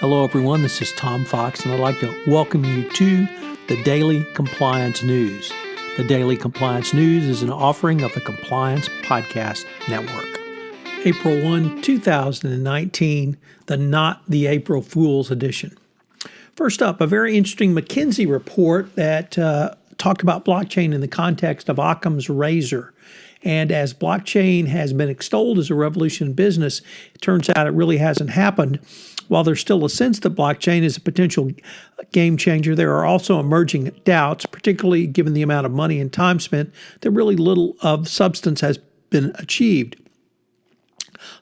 Hello, everyone. This is Tom Fox, and I'd like to welcome you to the Daily Compliance News. The Daily Compliance News is an offering of the Compliance Podcast Network. April 1, 2019, the Not the April Fool's edition. First up, a very interesting McKinsey report that talked about blockchain in the context of Occam's razor. And as blockchain has been extolled as a revolution in business, it turns out it really hasn't happened. While there's still a sense that blockchain is a potential game changer, there are also emerging doubts, particularly given the amount of money and time spent, that really little of substance has been achieved.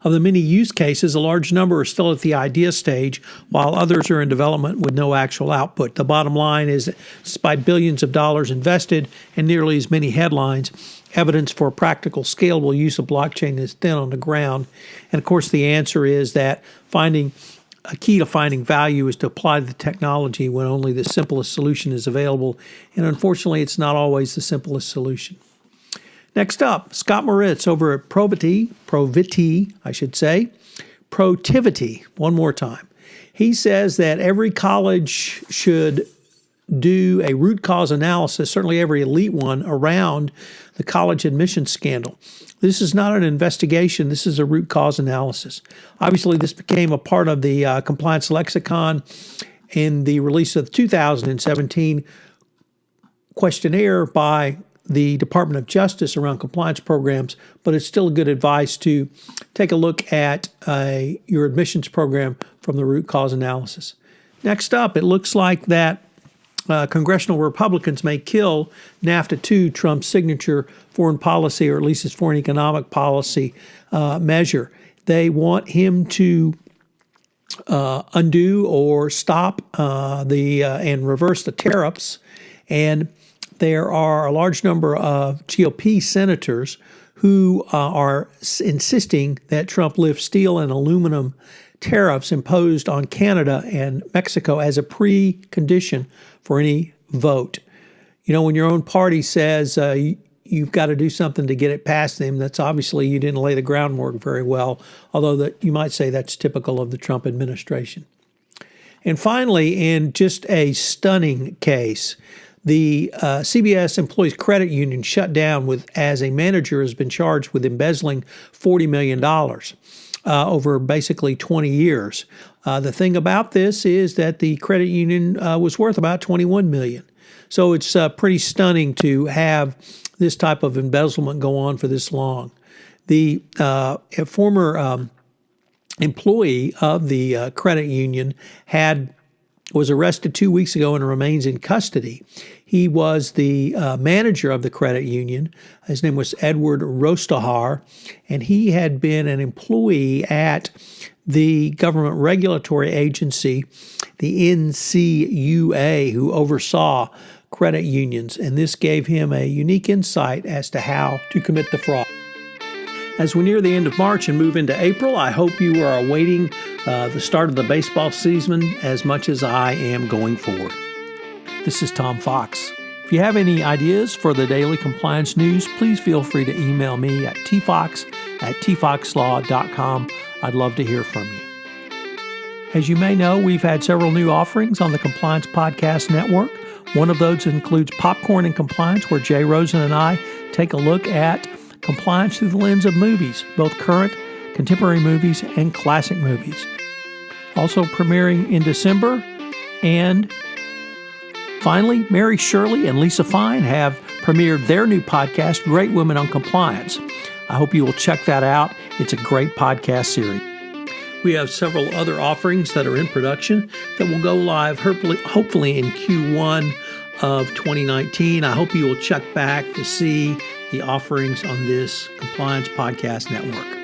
Of the many use cases, a large number are still at the idea stage, while others are in development with no actual output. The bottom line is that despite billions of dollars invested and nearly as many headlines, evidence for practical, scalable use of blockchain is thin on the ground. And of course, the answer is that a key to finding value is to apply the technology when only the simplest solution is available. And unfortunately, it's not always the simplest solution. Next up, Scott Moritz over at Protiviti, one more time. He says that every college should do a root cause analysis, certainly every elite one, around the college admissions scandal. This is not an investigation. This is a root cause analysis. Obviously, this became a part of the compliance lexicon in the release of the 2017 questionnaire by the Department of Justice around compliance programs, but it's still good advice to take a look at your admissions program from the root cause analysis. Next up, it looks like that congressional Republicans may kill NAFTA 2, Trump's signature foreign policy, or at least his foreign economic policy measure. They want him to undo or stop and reverse the tariffs. And there are a large number of GOP senators who are insisting that Trump lift steel and aluminum tariffs imposed on Canada and Mexico as a precondition for any vote. You know, when your own party says you've got to do something to get it past them, that's obviously you didn't lay the groundwork very well, although that you might say that's typical of the Trump administration. And finally, in just a stunning case, the CBS Employees Credit Union shut down as a manager has been charged with embezzling $40 million over basically 20 years. The thing about this is that the credit union was worth about $21 million. So it's pretty stunning to have this type of embezzlement go on for this long. The former employee of the credit union was arrested 2 weeks ago and remains in custody. He was the manager of the credit union. His name was Edward Rostahar, and he had been an employee at the government regulatory agency, the NCUA, who oversaw credit unions, and this gave him a unique insight as to how to commit the fraud. As we near the end of March and move into April, I hope you are awaiting the start of the baseball season as much as I am going forward. This is Tom Fox. If you have any ideas for the Daily Compliance News, please feel free to email me at tfox@tfoxlaw.com. I'd love to hear from you. As you may know, we've had several new offerings on the Compliance Podcast Network. One of those includes Popcorn and Compliance, where Jay Rosen and I take a look at compliance through the lens of movies, both current, contemporary movies, and classic movies. Also premiering in December. And finally, Mary Shirley and Lisa Fine have premiered their new podcast, Great Women on Compliance. I hope you will check that out. It's a great podcast series. We have several other offerings that are in production that will go live hopefully in Q1 of 2019. I hope you will check back to see the offerings on this Compliance Podcast Network.